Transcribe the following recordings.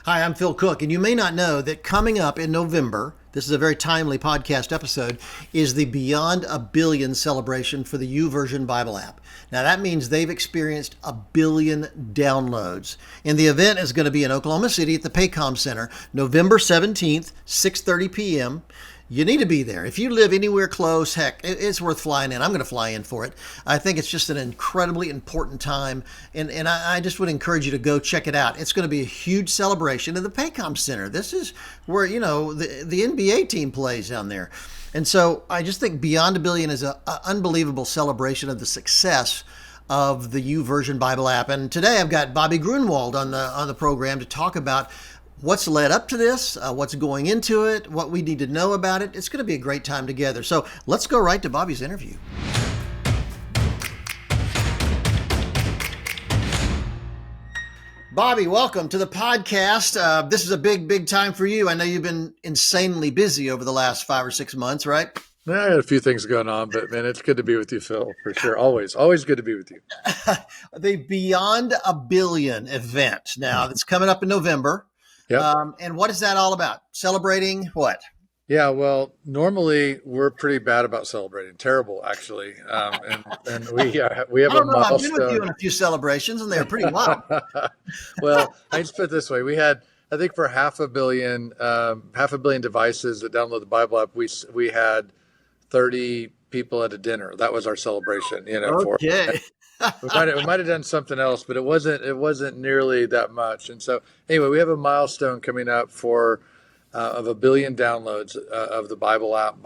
Hi, I'm Phil Cooke, and you may not know that coming up in November, this is a very timely podcast episode, is the Beyond a Billion celebration for the YouVersion Bible app. Now, that means they've experienced 1 billion downloads. And the event is going to be in Oklahoma City at the Paycom Center, November 17th, 6:30 p.m. You need to be there. If you live anywhere close, heck, it's worth flying in. I'm going to fly in for it. I think it's just an incredibly important time, and I just would encourage you to go check it out. It's going to be a huge celebration in the Paycom Center. This is where, the NBA team plays down there. And so I just think Beyond a Billion is an unbelievable celebration of the success of the YouVersion Bible app. And today I've got Bobby Gruenewald on the program to talk about what's led up to this, what's going into it, what we need to know about it. It's going to be a great time together. So let's go right to Bobby's interview. Bobby, welcome to the podcast. This is a big time for you. I know you've been insanely busy over the last 5 or 6 months, right? I had a few things going on, but man, it's good to be with you, Phil, for sure. Always good to be with you. The Beyond a Billion event. Now, it's coming up in November. Yeah. And what is that all about? Celebrating what? Yeah, well, normally we're pretty bad about celebrating. Terrible, actually. And we have I a don't know. I've been with you milestone. in a few celebrations, and they're pretty wild. Well, I just put it this way. We had, I think for half a billion devices that download the Bible app, we had 30 people at a dinner. That was our celebration, Okay. We might have done something else, but it wasn't nearly that much. And so anyway, we have a milestone coming up of 1 billion downloads of the Bible app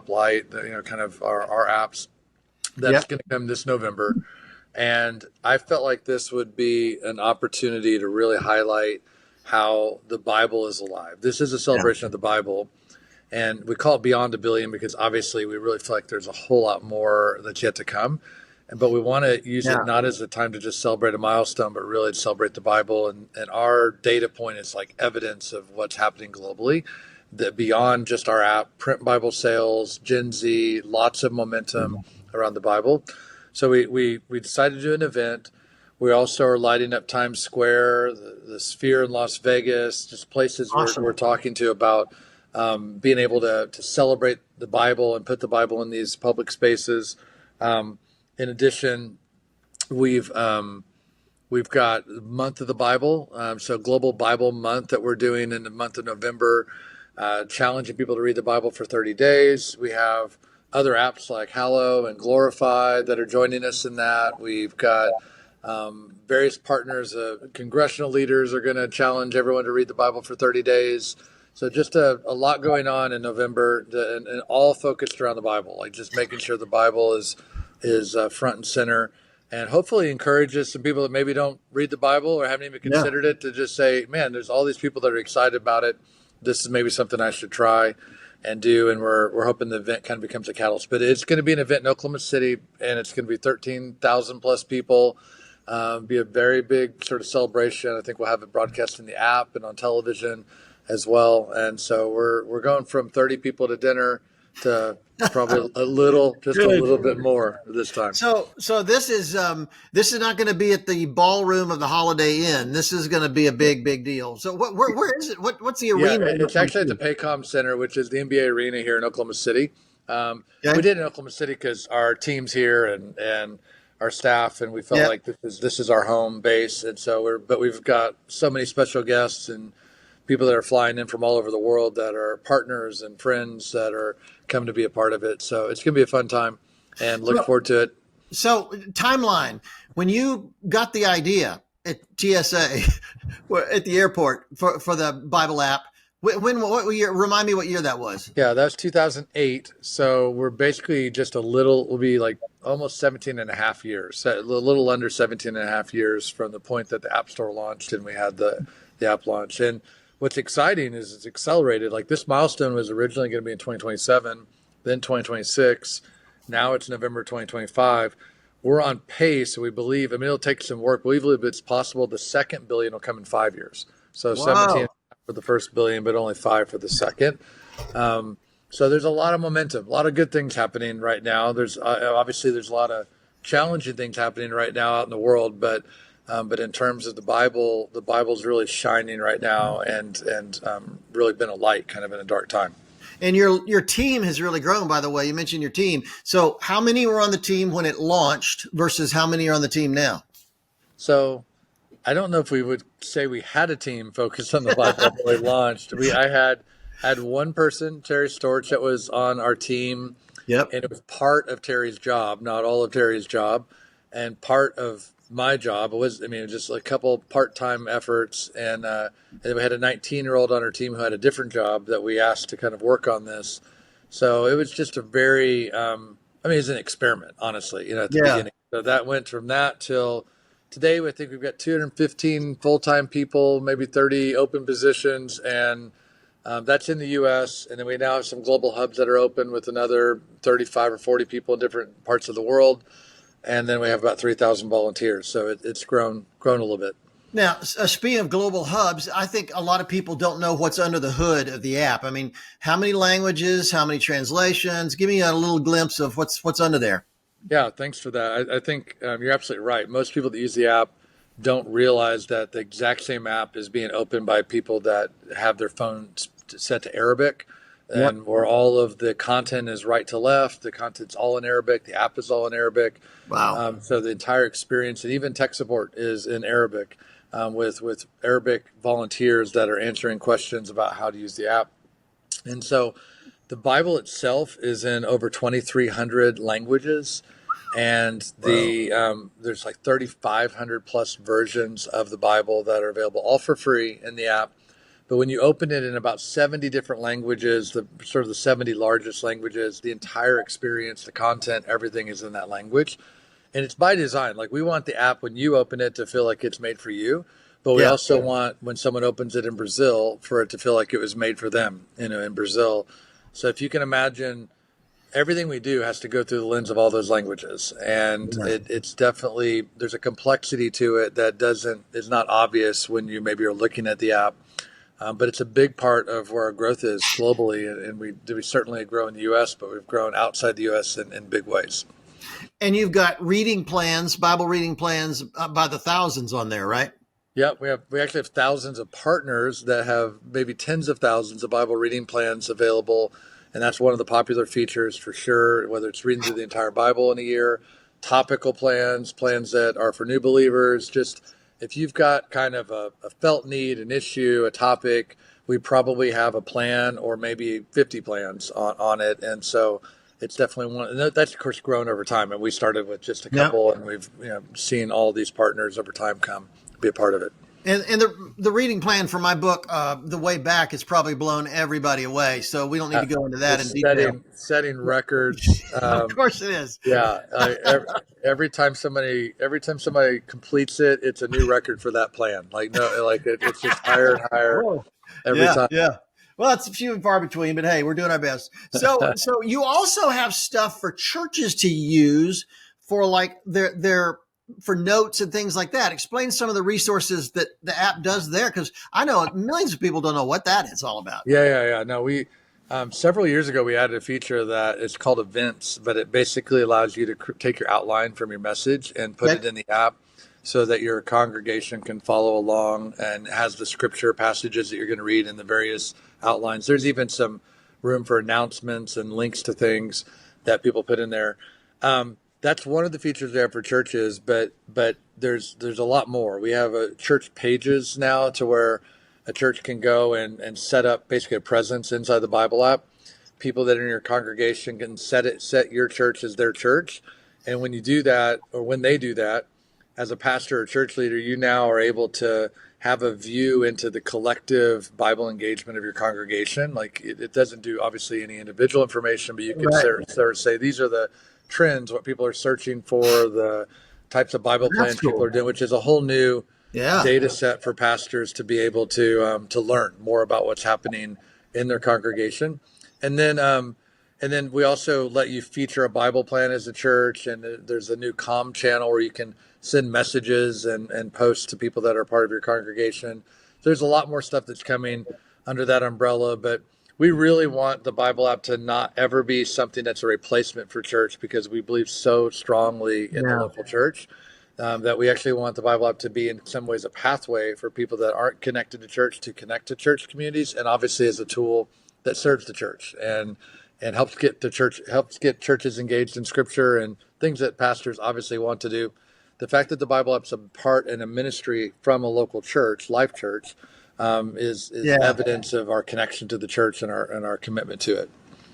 Lite, kind of our apps. That's going to come this November. And I felt like this would be an opportunity to really highlight how the Bible is alive. This is a celebration of the Bible. And we call it Beyond a Billion because obviously we really feel like there's a whole lot more that's yet to come. But we want to use it not as a time to just celebrate a milestone, but really to celebrate the Bible. And our data point is like evidence of what's happening globally, that beyond just our app, print Bible sales, Gen Z, lots of momentum around the Bible. So we decided to do an event. We also are lighting up Times Square, the Sphere in Las Vegas, just places we're talking to about being able to celebrate the Bible and put the Bible in these public spaces. In addition, we've got the month of the Bible, so Global Bible Month that we're doing in the month of November, challenging people to read the Bible for 30 days. We have other apps like Hallow and Glorify that are joining us in that. We've got various partners, congressional leaders are going to challenge everyone to read the Bible for 30 days. So just a lot going on in November, and all focused around the Bible, like just making sure the Bible is front and center, and hopefully encourages some people that maybe don't read the Bible or haven't even considered it to just say, man, there's all these people that are excited about it. This is maybe something I should try and do. And we're hoping the event kind of becomes a catalyst. But it's going to be an event in Oklahoma City, and it's going to be 13,000 plus people. Be a very big sort of celebration. I think we'll have it broadcast in the app and on television as well. And so we're going from 30 people to dinner to probably a little bit more this time. So this is not going to be at the ballroom of the Holiday Inn. This is going to be a big deal. So where is it? What's the arena? Yeah, it's actually at the Paycom Center, which is the NBA arena here in Oklahoma City. We did it in Oklahoma City because our team's here and our staff, and we felt like this is our home base. And so we've got so many special guests and people that are flying in from all over the world that are partners and friends that are coming to be a part of it. So it's going to be a fun time, and look forward to it. So timeline, when you got the idea at TSA, at the airport for the Bible app, what year, remind me what year that was? Yeah, that's 2008. So we're basically we'll be like almost 17 and a half years, a little under 17 and a half years from the point that the App Store launched and we had the app launch. And what's exciting is it's accelerated. Like this milestone was originally going to be in 2027, then 2026. Now it's November 2025. We're on pace. We believe, it'll take some work. We believe it's possible the second billion will come in 5 years. So 17 for the first billion, but only 5 for the second. So there's a lot of momentum, a lot of good things happening right now. There's obviously there's a lot of challenging things happening right now out in the world, but But in terms of the Bible's really shining right now, and really been a light kind of in a dark time. And your team has really grown, by the way. You mentioned your team. So how many were on the team when it launched versus how many are on the team now? So I don't know if we would say we had a team focused on the Bible when we launched. I had one person, Terry Storch, that was on our team, Yep. and it was part of Terry's job, not all of Terry's job, and part of my job was, just a couple part-time efforts, and we had a 19-year-old on our team who had a different job that we asked to kind of work on this. So it was just a very, it's an experiment, honestly, at the beginning. So that went from that till today. I think we've got 215 full-time people, maybe 30 open positions, and that's in the U.S. And then we now have some global hubs that are open with another 35 or 40 people in different parts of the world. And then we have about 3,000 volunteers. So it's grown a little bit. Now, speaking of global hubs, I think a lot of people don't know what's under the hood of the app. How many languages, how many translations? Give me a little glimpse of what's under there. Yeah, thanks for that. I think you're absolutely right. Most people that use the app don't realize that the exact same app is being opened by people that have their phones set to Arabic, and where all of the content is right to left. The content's all in Arabic. The app is all in Arabic. Wow. So the entire experience, and even tech support, is in Arabic, with Arabic volunteers that are answering questions about how to use the app. And so the Bible itself is in over 2,300 languages. And there's like 3,500 plus versions of the Bible that are available, all for free in the app. But when you open it in about 70 different languages, the 70 largest languages, the entire experience, the content, everything is in that language. And it's by design. Like, we want the app, when you open it, to feel like it's made for you. But we also want, when someone opens it in Brazil, for it to feel like it was made for them, in Brazil. So if you can imagine, everything we do has to go through the lens of all those languages. And it's definitely, there's a complexity to it that is not obvious when you maybe are looking at the app. But it's a big part of where our growth is globally. And we certainly grow in the U.S., but we've grown outside the U.S. in big ways. And you've got reading plans, Bible reading plans by the thousands on there, right? Yeah, we actually have thousands of partners that have maybe tens of thousands of Bible reading plans available. And that's one of the popular features for sure, whether it's reading through the entire Bible in a year, topical plans that are for new believers. Just if you've got kind of a felt need, an issue, a topic, we probably have a plan or maybe 50 plans on it. And so it's definitely one, and that's of course grown over time. And we started with just a couple, and we've seen all these partners over time come be a part of it. And the reading plan for my book, The Way Back, has probably blown everybody away. So we don't need to go into that in detail. Setting records. Of course it is. Yeah. Every time somebody completes it, it's a new record for that plan. It's just higher and higher every time. Yeah. Well, it's few and far between, but hey, we're doing our best. So you also have stuff for churches to use for like their for notes and things like that. Explain some of the resources that the app does there, because I know millions of people don't know what that is all about. Yeah. No, we several years ago we added a feature that it's called Events, but it basically allows you to take your outline from your message and put it in the app so that your congregation can follow along, and has the scripture passages that you're going to read in the various outlines. There's even some room for announcements and links to things that people put in there. That's one of the features there for churches, but there's a lot more. We have church pages now to where a church can go and set up basically a presence inside the Bible app. People that are in your congregation can set your church as their church. And when you do that, or when they do that, as a pastor or church leader, you now are able to have a view into the collective Bible engagement of your congregation. Like, it doesn't do obviously any individual information, but you can say these are the trends, what people are searching for, the types of Bible plans people are doing, which is a whole new data set for pastors to be able to learn more about what's happening in their congregation. And then we also let you feature a Bible plan as a church, and there's a new comm channel where you can send messages and posts to people that are part of your congregation. There's a lot more stuff that's coming under that umbrella, but we really want the Bible app to not ever be something that's a replacement for church, because we believe so strongly in the local church that we actually want the Bible app to be in some ways a pathway for people that aren't connected to church to connect to church communities, and obviously as a tool that serves the church and helps get churches engaged in Scripture and things that pastors obviously want to do. The fact that the Bible app's a part and a ministry from a local church, Life Church, is evidence of our connection to the church and our commitment to it.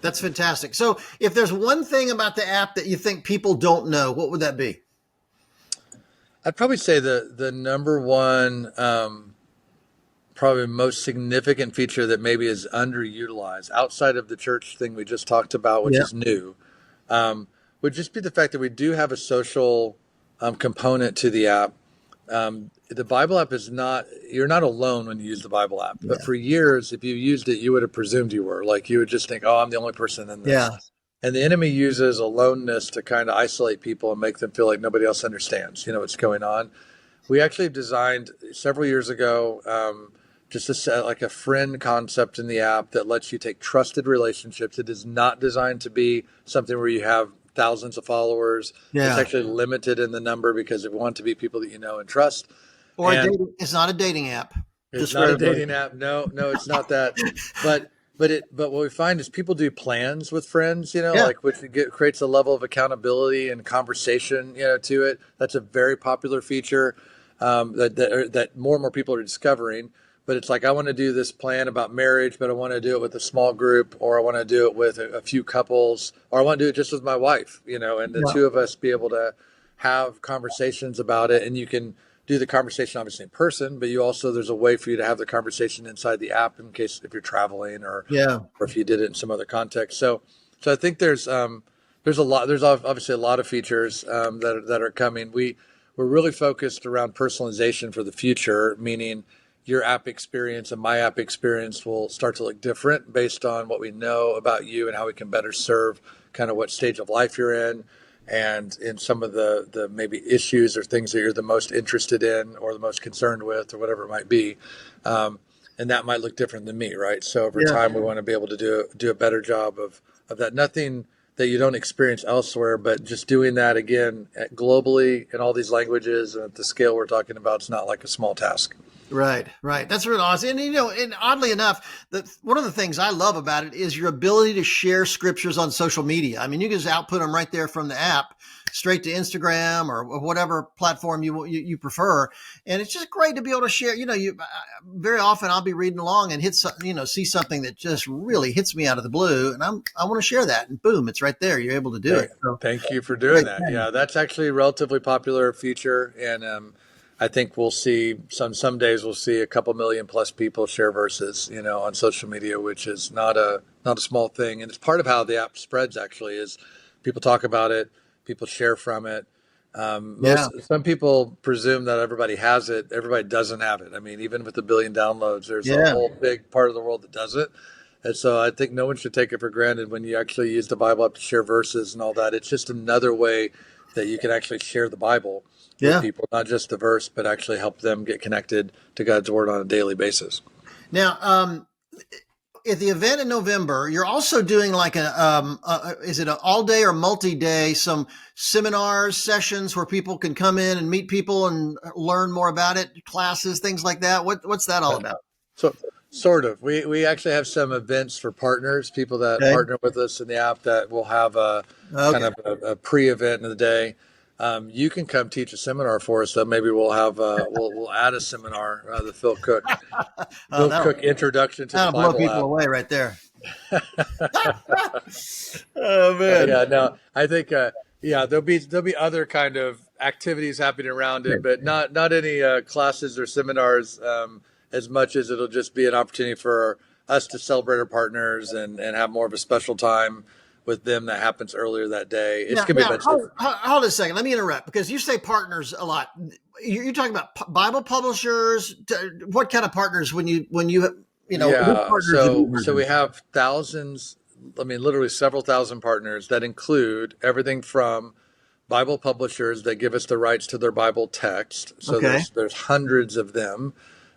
That's fantastic. So if there's one thing about the app that you think people don't know, what would that be? I'd probably say the number one, probably most significant feature that maybe is underutilized outside of the church thing we just talked about, which is new, would just be the fact that we do have a social component to the app. The Bible app you're not alone when you use the Bible app. But for years, if you used it, you would have presumed you were. Like you would just think, oh, I'm the only person in this. Yeah. And the enemy uses aloneness to kind of isolate people and make them feel like nobody else understands, what's going on. We actually designed several years ago just like a friend concept in the app that lets you take trusted relationships. It is not designed to be something where you have thousands of followers. Yeah. It's actually limited in the number because we want to be people that you know and trust. It's not a dating app. It's not a dating app. No, it's not that. But what we find is people do plans with friends, like which creates a level of accountability and conversation, to it. That's a very popular feature that more and more people are discovering. But it's like, I want to do this plan about marriage, but I want to do it with a small group, or I want to do it with a few couples, or I want to do it just with my wife, and the two of us be able to have conversations about it. And you can do the conversation obviously in person, but there's a way for you to have the conversation inside the app in case if you're traveling or if you did it in some other context. So I think there's obviously a lot of features that are coming. We're really focused around personalization for the future, meaning your app experience and my app experience will start to look different based on what we know about you and how we can better serve kind of what stage of life you're in, and in some of the maybe issues or things that you're the most interested in or the most concerned with or whatever it might be. And that might look different than me, right? So over time, we want to be able to do a better job of that. Nothing that you don't experience elsewhere, but just doing that again globally in all these languages and at the scale we're talking about, it's not like a small task. Right. That's really awesome. And, and oddly enough, one of the things I love about it is your ability to share scriptures on social media. I mean, you can just output them right there from the app straight to Instagram or whatever platform you prefer. And it's just great to be able to share. Very often I'll be reading along and see something that just really hits me out of the blue. And I want to share that, and boom, it's right there. You're able to do it. So, thank you for doing that. Yeah, that's actually a relatively popular feature. And, I think we'll see some days we'll see a couple million plus people share verses, on social media, which is not a small thing. And it's part of how the app spreads, actually, is people talk about it, people share from it. Some people presume that everybody has it. Everybody doesn't have it. I mean, even with 1 billion downloads, there's a whole big part of the world that doesn't. And so I think no one should take it for granted when you actually use the Bible app to share verses and all that. It's just another way that you can actually share the Bible with people, not just the verse, but actually help them get connected to God's word on a daily basis. Now, at the event in November, you're also doing like is it an all day or multi-day, some seminars, sessions where people can come in and meet people and learn more about it, classes, things like that. What's that all about? So sort of, we actually have some events for partners, people that partner with us in the app, that will have kind of a pre-event in the day. You can come teach a seminar for us. So maybe we'll have we'll add a seminar, the Phil Cooke Cooke introduction to the Bible blow people app. Away right there. Oh man! I think there'll be other kind of activities happening around it, but not any classes or seminars as much as it'll just be an opportunity for us to celebrate our partners and have more of a special time with them that happens earlier that day. It's going to be a bit different. Hold a second. Let me interrupt, because you say partners a lot. You're talking about Bible publishers. What kind of partners so we have thousands, literally several thousand partners that include everything from Bible publishers that give us the rights to their Bible text. So there's hundreds of them.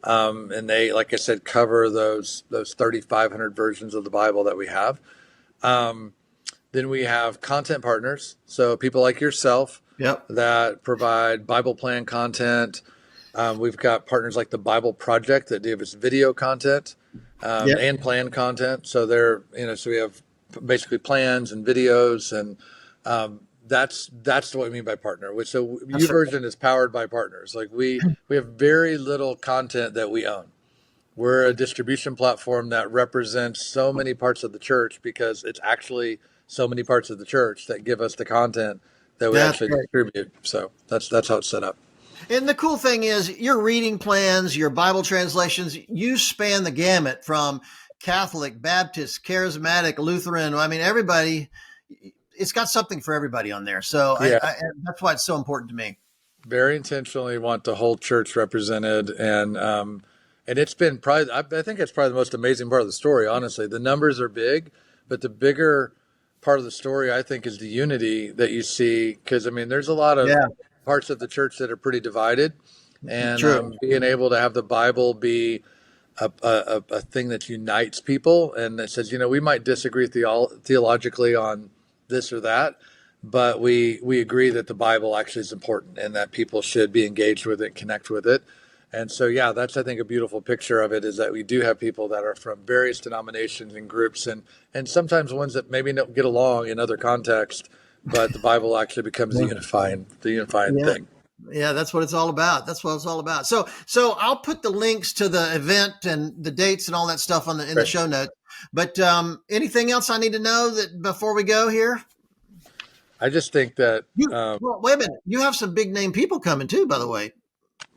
And they, like I said, cover those 3,500 versions of the Bible that we have. Then we have content partners. So people like yourself Yep. that provide Bible plan content. We've got partners like the Bible Project that give us video content Yep. and plan content. So so we have basically plans and videos, and that's what we mean by partner. So That's right. YouVersion is powered by partners. Like we have very little content that we own. We're a distribution platform that represents so many parts of the church because it's actually so many parts of the church that give us the content that we That's actually right. distribute. So that's how it's set up. And the cool thing is your reading plans, your Bible translations, you span the gamut from Catholic, Baptist, Charismatic, Lutheran. I mean, everybody, it's got something for everybody on there. So Yeah, that's why it's so important to me. very intentionally want the whole church represented, and it's been probably I think it's probably the most amazing part of the story. Honestly, the numbers are big, but the bigger part of the story I think is the unity that you see, because I mean, there's a lot of Yeah, parts of the church that are pretty divided, and true. being able to have the Bible be a thing that unites people and that says, we might disagree theologically on this or that, but we agree that the Bible actually is important and that people should be engaged with it, connect with it. And so, yeah, that's, I think, a beautiful picture of it, is that we do have people that are from various denominations and groups, and sometimes ones that maybe don't get along in other contexts, but the Bible actually becomes the unifying Yeah. thing. Yeah, that's what it's all about. That's what it's all about. So I'll put the links to the event and the dates and all that stuff in the Right. show notes. But anything else I need to know that before we go here? I just think that, Well, wait a minute. You have some big name people coming too, by the way,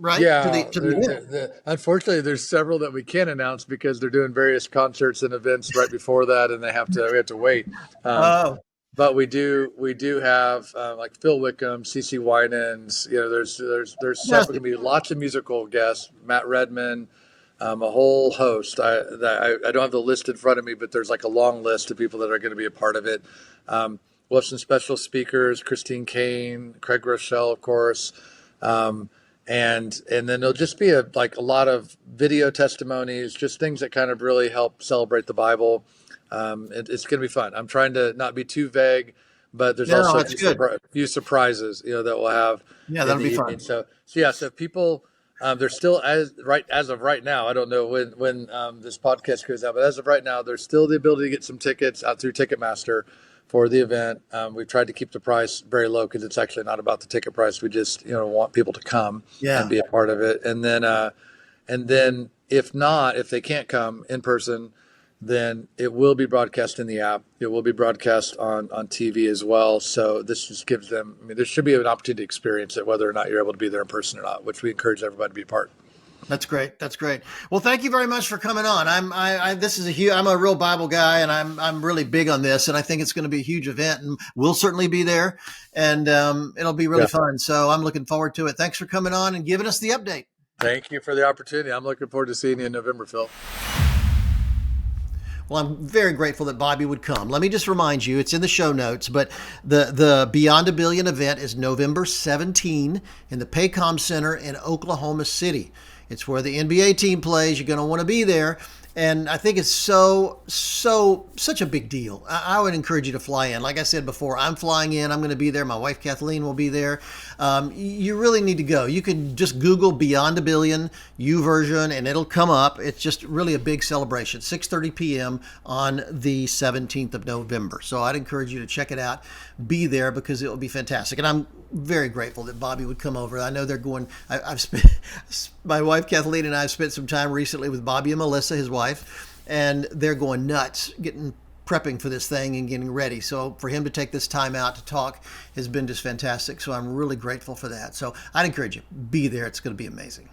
right? To yeah, the event. unfortunately, there's several that we can't announce because they're doing various concerts and events right before that, and we have to wait. Oh, But we do have like Phil Wickham, CeCe Winans. There's several going to be lots of musical guests. Matt Redman, a whole host. I don't have the list in front of me, but there's like a long list of people that are going to be a part of it. We'll have some special speakers: Caine, Graig Groeschel, of course, and then there'll just be a lot of video testimonies, just things that kind of really help celebrate the Bible. It's going to be fun. I'm trying to not be too vague, but there's also a few surprises, that we'll have. Yeah, that'll be fun. So people, there's still as of right now. I don't know when this podcast goes out, but as of right now, there's still the ability to get some tickets out through Ticketmaster for the event. We've tried to keep the price very low because it's actually not about the ticket price. We just want people to come and be a part of it, and then if they can't come in person, then it will be broadcast in the app. It will be broadcast on TV as well. So this just gives them, there should be an opportunity to experience it, whether or not you're able to be there in person or not, which we encourage everybody to be a part. That's great. That's great. Well, thank you very much for coming on. I'm a real Bible guy, and I'm really big on this, and I think it's going to be a huge event, and we'll certainly be there, and it'll be really fun. So I'm looking forward to it. Thanks for coming on and giving us the update. Thank you for the opportunity. I'm looking forward to seeing you in November, Phil. Well, I'm very grateful that Bobby would come. Let me just remind you, it's in the show notes, but the Beyond a Billion event is November 17 in the Paycom Center in Oklahoma City. It's where the NBA team plays. You're going to want to be there. And I think it's such a big deal. I would encourage you to fly in. Like I said before, I'm flying in. I'm going to be there. My wife, Kathleen, will be there. You really need to go. You can just Google Beyond a Billion, YouVersion, and it'll come up. It's just really a big celebration, 6:30 p.m. on the 17th of November. So I'd encourage you to check it out. Be there because it will be fantastic. And I'm very grateful that Bobby would come over. I know they're going, I've spent, my wife, Kathleen, and I have spent some time recently with Bobby and Melissa, his wife, and they're going nuts, prepping for this thing and getting ready. So for him to take this time out to talk has been just fantastic. So I'm really grateful for that. So I'd encourage you, be there. It's going to be amazing.